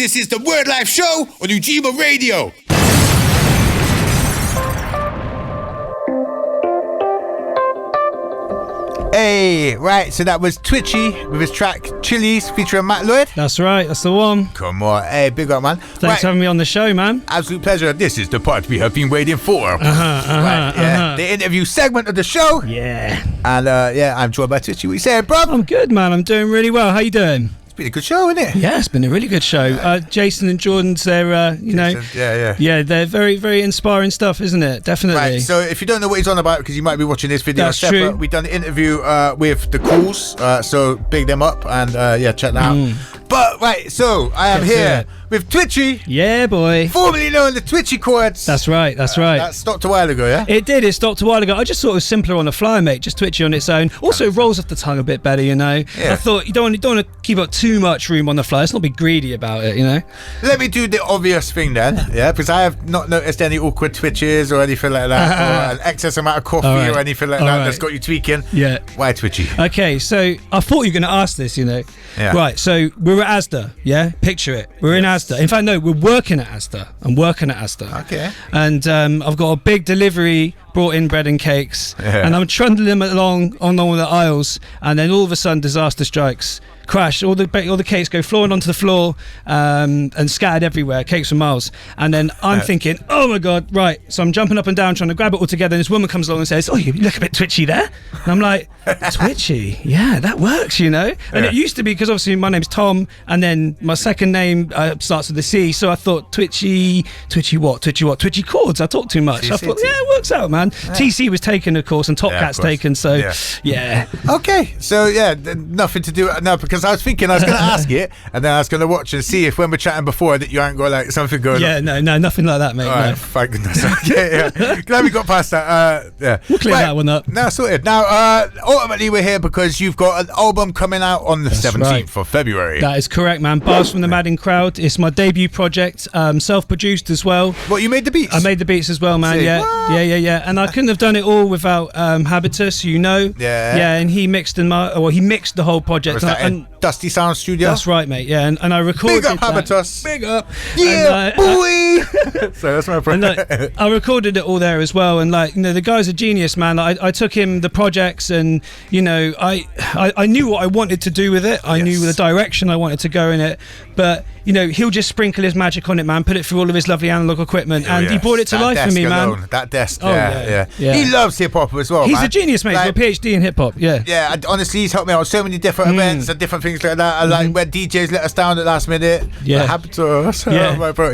This is the Wordlife show on Ujima Radio. Hey, right, so that was Twitchee with his track Chili's featuring Matt Lloyd. That's right, that's the one. Come on, hey, big up, man. Thanks for having me on the show, man. Absolute pleasure. This is the part we have been waiting for. The interview segment of the show. Yeah. And I'm joined by Twitchee. What you saying, bro? I'm good, man. I'm doing really well. How you doing? It's been a good show, isn't it? Yeah, it's been a really good show. Jason and Jordan's, they're, yeah, they're very, very inspiring stuff, isn't it? Definitely. Right, so if you don't know what he's on about, because you might be watching this video That's separate, true. we've done an interview with the Cools, so big them up and check that out. But, right, so I am here with Twitchee. Yeah, boy. Formerly known as the Twitchee Chords. That's right, that's right. That stopped a while ago, yeah? It did, it stopped a while ago. I just thought it was simpler on the fly, mate. Just Twitchee on its own. Also, it rolls off the tongue a bit better, you know? Yeah. I thought you don't want to keep up too much room on the fly. Let's not be greedy about it, you know? Let me do the obvious thing then, yeah? Because I have not noticed any awkward twitches or anything like that, or an excess amount of coffee or anything like that that's got you tweaking. Yeah. Why Twitchee? Okay, so I thought you were going to ask this, you know? Yeah. Right, so we're at Asda, yeah? Picture it. We're in Asda. In fact, no, we're working at Asda. I'm working at Asda. Okay. And I've got a big delivery, brought in bread and cakes, and I'm trundling them along on all the aisles, and then all of a sudden disaster strikes. Crash, all the cakes go flying onto the floor and scattered everywhere, cakes for miles. And then I'm thinking, oh my God, right. So I'm jumping up and down trying to grab it all together, and this woman comes along and says, oh, you look a bit twitchy there. And I'm like, Twitchee? Yeah, that works, you know. And it used to be, because obviously my name's Tom, and then my second name starts with a C, so I thought Twitchee Chords. I talk too much. I thought, yeah, it works out, man. TC was taken, of course, and Top Cat's taken, so yeah. Okay, so nothing to do now, because I was thinking I was going to ask it, and then I was going to watch and see if when we're chatting before that you ain't got like something going on. Yeah, no, nothing like that, mate. All right, thank goodness. Okay, glad we got past that. We'll clear that one up. Now sorted. Now, ultimately we're here because you've got an album coming out on the 17th of February. That is correct, man. Bars from the Madding Crowd. It's my debut project, self-produced as well. What, you made the beats? I made the beats as well, man. See, yeah. And I couldn't have done it all without Habitus, you know. Yeah. And he mixed he mixed the whole project. And Dusty Sound Studio. That's right, mate. Yeah, and I recorded. Big up Habitus. Big up. Yeah, boy. So that's my and, I recorded it all there as well, and the guy's a genius, man. I took him the projects, and I knew what I wanted to do with it. I knew the direction I wanted to go in it, but he'll just sprinkle his magic on it, man. Put it through all of his lovely analog equipment, and he brought it to life for me, man. That desk, yeah. He loves hip hop as well. He's a genius, mate. He's got a PhD in hip hop. Yeah. Honestly, he's helped me out on so many different events and different things like that. I like when DJs let us down at last minute. Yeah, Habitus. My bro,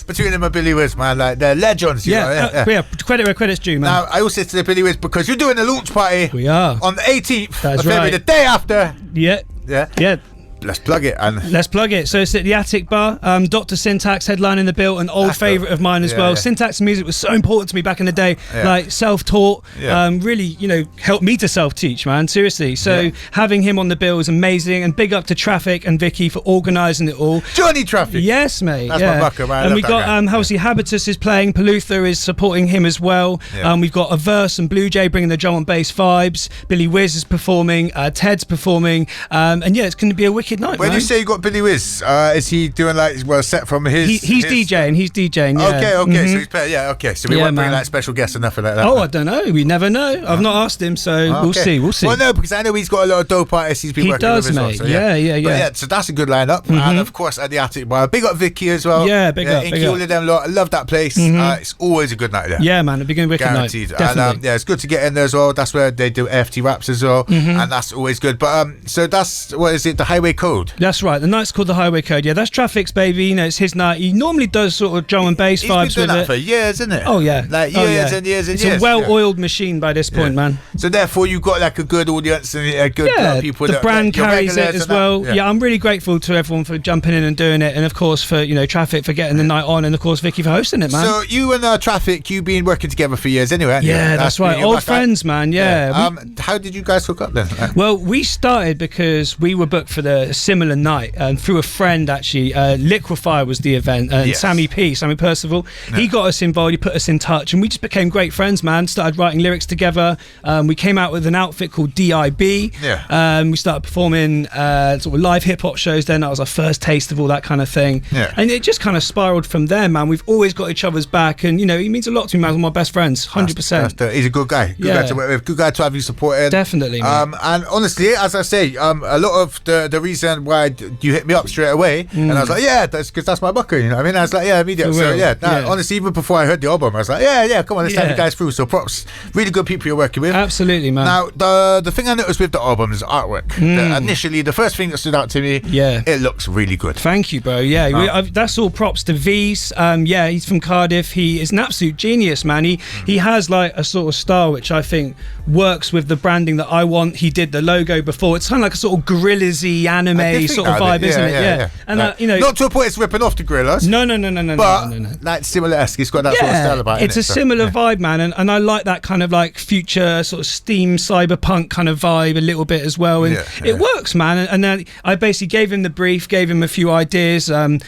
between him and Billy Wiz, man, like they're legends. Credit where credit's due, man. Now I also said to Billy Wiz, because you're doing a launch party. We are on the 18th That's of February, the day after. Yeah. Let's plug it. Let's plug it. So it's at the Attic Bar. Dr. Syntax headlining the bill, an old favourite of mine as well. Syntax music was so important to me back in the day. Like self-taught, really, helped me to self-teach, man. Seriously. So having him on the bill is amazing. And big up to Traffic and Vicky for organising it all. Johnny Traffic. Yes, mate. That's my bucker, man. And we got obviously Habitus is playing. Palutha is supporting him as well. We've got Averse and Blue Jay bringing the drum and bass vibes. Billy Wiz is performing. Ted's performing. And it's going to be a wicked night. When you say you got Billy Wiz, is he doing a set from his? He's DJing. He's DJing. Yeah. Okay. So he's playing. Okay. So we won't bring like special guests or nothing like that. I don't know. We never know. I've not asked him, so we'll see. Well, no, because I know he's got a lot of dope artists he's been working with as well. He does, mate. Yeah. So that's a good lineup, and of course at the Attic Bar, big up Vicky as well. Yeah, big up. All of them lot. I love that place. It's always a good night there. Yeah, man. It'll be a wicked guaranteed. Night. Definitely. And it's good to get in there as well. That's where they do FT raps as well, and that's always good. But so that's what is it? The Highway Code. That's right. The night's called the Highway Code. Yeah, that's Traffic's baby. It's his night. He normally does sort of drum and bass vibes He's been doing with that it for years, isn't it? Oh yeah, like years and years and it's years. It's a well-oiled machine by this point, man. So therefore, you've got like a good audience and a good people. The brand carries it as well. Yeah, I'm really grateful to everyone for jumping in and doing it, and of course for Traffic for getting the night on, and of course Vicky for hosting it, man. So you and Traffic, you've been working together for years, anyway. Yeah, that's right. Old friends, man. Yeah. How did you guys hook up then? Well, we started because we were booked for the a similar night, and through a friend actually. Liquefy was the event, and Sammy Percival. He got us involved. He put us in touch, and we just became great friends, man. Started writing lyrics together. We came out with an outfit called DIB. We started performing sort of live hip hop shows. Then that was our first taste of all that kind of thing. And it just kind of spiraled from there, man. We've always got each other's back, and he means a lot to me, man. One of my best friends, 100%. He's a good guy. Good guy to work with. Good guy to have you supported. Definitely, man. And honestly, as I say, a lot of the reason why you hit me up straight away, and I was like, that's because that's my bucker. You know what I mean? I was like, immediately. So honestly, even before I heard the album, I was like, come on, let's take you guys through. So props, really good people you're working with. Absolutely, man. Now, the thing I noticed with the album is artwork. Initially, the first thing that stood out to me, it looks really good. Thank you, bro. That's all props to V's. He's from Cardiff. He is an absolute genius, man. He has like a sort of style which I think works with the branding that I want. He did the logo before. It's kind of like a sort of Gorillaz-y anime sort of vibe, isn't it? Yeah. And like, not to a point it's ripping off the Gorillaz. No. But like similar-esque. It's got that sort of style about it. It's a similar vibe, man, and I like that kind of like future sort of steam cyberpunk kind of vibe a little bit as well. And it works, man. And then I basically gave him the brief, gave him a few ideas. I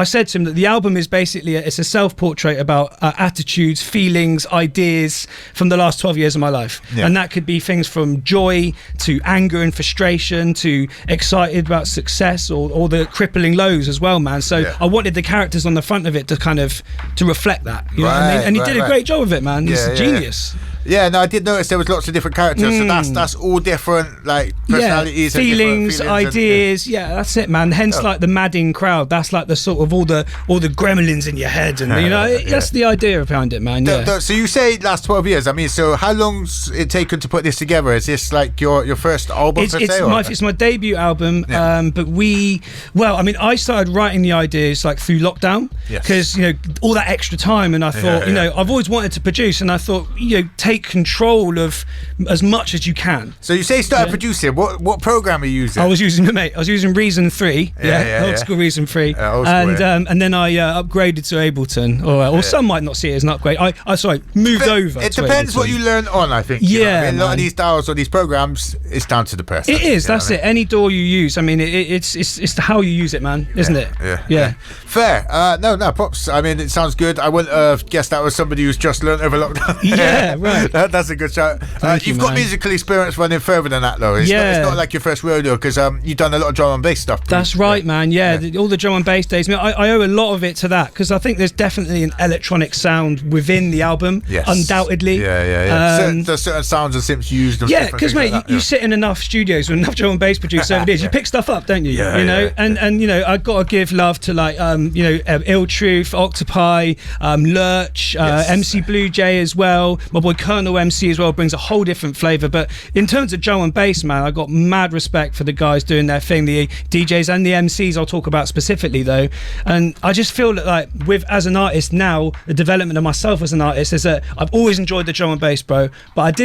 said to him that the album is basically it's a self-portrait about attitudes, feelings, ideas from the last 12 years of my life. And that could be things from joy to anger and frustration to excited about success or the crippling lows as well, man. So I wanted the characters on the front of it to reflect that. You know what I mean? And he did a great job of it, man. He's a genius. Yeah, no, I did notice there was lots of different characters, so that's all different, like personalities, feelings, ideas. That's it, man. Hence, like the madding crowd. That's like the sort of all the gremlins in your head, and that's the idea behind it, man. So you say last 12 years. I mean, so how long's it taken to put this together? Is this like your first album? It's my debut album. But I started writing the ideas like through lockdown because all that extra time, and I thought I've always wanted to produce, and I thought take control of as much as you can. So you say you started producing. What program are you using? I was using Reason 3. Old school Reason 3. And then I upgraded to Ableton. Or some might not see it as an upgrade. I moved over. It depends what you learn on, I think. A lot of these dials or these programs, it's down to the person. It is. That's it. Any DAW you use. I mean, it's how you use it, man. Isn't it? Yeah. Fair. No props. I mean, it sounds good. I wouldn't have guessed that was somebody who's just learned over lockdown. Yeah, right. That's a good shout. You've got musical experience running further than that, though. It's not like your first rodeo, because you've done a lot of drum and bass stuff. That's right, man. All the drum and bass days. I mean, I owe a lot of it to that, because I think there's definitely an electronic sound within the album. Yes. Undoubtedly. There's certain sounds and synths used. Because mate, you sit in enough studios with enough drum and bass producers over the years, you pick stuff up, don't you? And I've got to give love to like Ill Truth, Octopi, Lurch, MC Blue Jay as well. My boy Colonel MC as well brings a whole different flavour. But in terms of drum and bass, man, I got mad respect for the guys doing their thing, the DJs and the MCs I'll talk about specifically though. And I just feel that like as an artist now, the development of myself as an artist is that I've always enjoyed the drum and bass, bro, but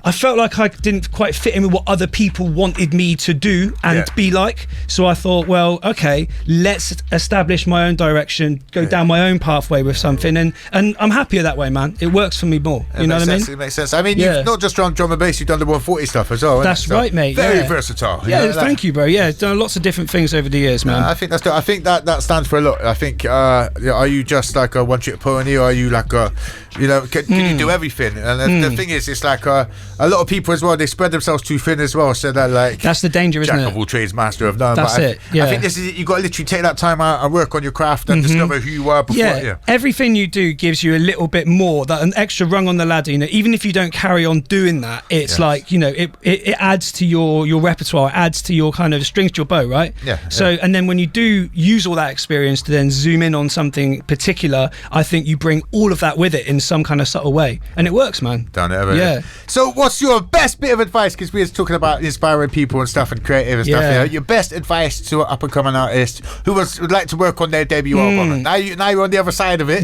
I felt like I didn't quite fit in with what other people wanted me to do and be like. So I thought, well, okay, let's establish my own direction, go down my own pathway with something, and I'm happier that way, man. It works for me more. You know what I mean? It makes sense. I mean, you've not just done drum and bass, you've done the 140 stuff as well. That's right, mate. Very versatile. Thank you, bro. Done lots of different things over the years, man. I think that stands for a lot. I think, are you just like a one-trick pony, or are you like a, can you do everything? And the thing is, it's like a lot of people as well, they spread themselves too thin as well, so they're like, that's the danger, isn't it? Jack of all trades, master of none. That's it. I think this is, you got to literally take that time out and work on your craft and discover who you are before. Everything you do gives you a little bit more, that an extra rung on the ladder. Even if you don't carry on doing that, it's like it adds to your repertoire, it adds to your kind of strings to your bow, right? And then when you do use all that experience to then zoom in on something particular, I think you bring all of that with it in some kind of subtle way, and it works, man. Done it ever. So what's your best bit of advice, because we were talking about inspiring people and stuff and creative and stuff, your best advice to an up and coming artist who would like to work on their debut album? Now you're on the other side of it.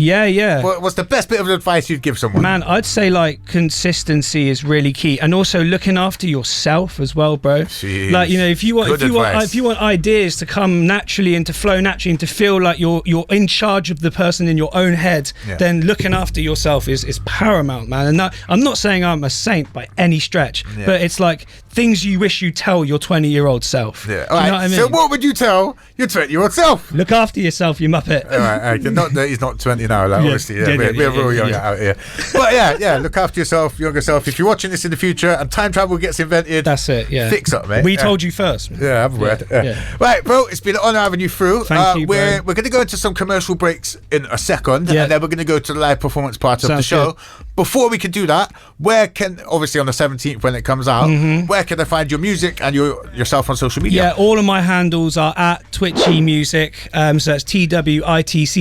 What's the best bit of advice you'd give someone? Man, I'd say like consistency is really key, and also looking after yourself as well, bro. Jeez. Like if you want ideas to come naturally and to flow naturally and to feel like you're in charge of the person in your own head, then looking after yourself is paramount, man. And I'm not saying I'm a saint by any stretch, but it's like things you wish you tell your 20-year-old self. Yeah. All right. You know what I mean? So what would you tell your 20-year-old self? Look after yourself, you muppet. All right. Not that he's not 20 now. Like, obviously, we're real young out here. But yeah. Look after yourself, younger self. If you're watching this in the future and time travel gets invented, that's it. Yeah. Fix up, mate. We told you first. Yeah, have a word. Right, bro. It's been an honour having you through. Thank you, we're going to go into some commercial breaks in a second, and then we're going to go to the live performance part of the show. Good. Before we can do that, obviously on the 17th when it comes out, where can I find your music and yourself on social media? Yeah, all of my handles are at Twitchee Music. So that's TWITCHEE.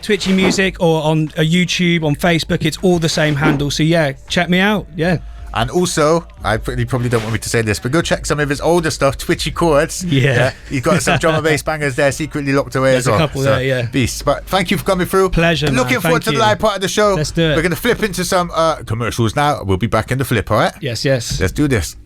Twitchee Music, or on YouTube, on Facebook. It's all the same handle. So yeah, check me out. Yeah. And also, you probably don't want me to say this, but go check some of his older stuff, Twitchee Chords. Yeah. He's got some drum and bass bangers there secretly locked away as well. There's a couple there, yeah. Beast. But thank you for coming through. Pleasure, Looking forward to the live part of the show. Let's do it. We're going to flip into some commercials now. We'll be back in the flip, all right? Yes. Let's do this.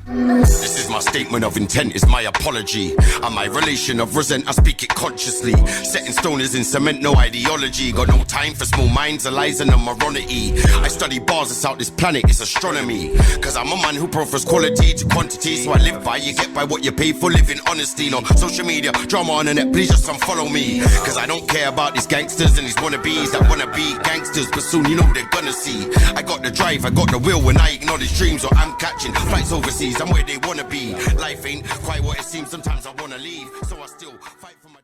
This is my statement of intent, is my apology. And my relation of resent, I speak it consciously. Set in stone is in cement, no ideology. Got no time for small minds, lies and morality. I study bars, it's out this planet, it's astronomy. Cause I'm a man who prefers quality to quantity. So I live by, you get by what you pay for, living honesty. No social media, drama on the net, please just unfollow me. Cause I don't care about these gangsters and these wannabes that wanna be gangsters, but soon you know they're gonna see. I got the drive, I got the will when I acknowledge dreams. Or I'm catching flights overseas, I'm where they wanna be. Life ain't quite what it seems, sometimes I wanna leave, so I still fight for my